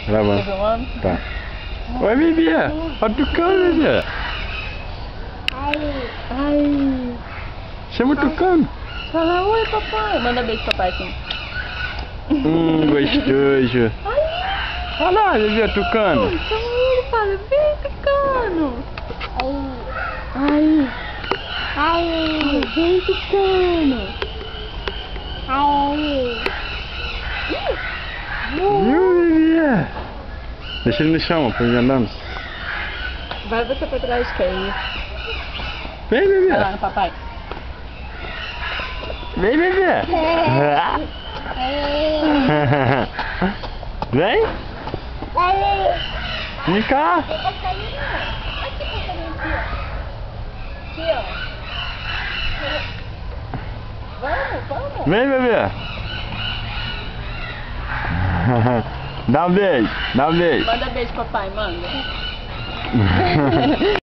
Gravando. Filmando? Tá. Oi, Bibi. Olha o tucano, Bibi. Ai. Chama o tucano. Fala oi, papai. Manda beijo, papai, assim. Gostoso. Olha lá, Bibi, tucano. Chama ele, fala, vem, tucano. Ai. Vem, tucano. Viu, Bibi? Deixa ele no chão, pra ele andando. Vai você pra trás, que aí. Vem, Bibi. Vai lá no papai. Vem, Bibi. Vem. Vem cá. Aqui, ó. Vamos. Vem, Bibi. Dá um beijo. Manda beijo, papai, manda.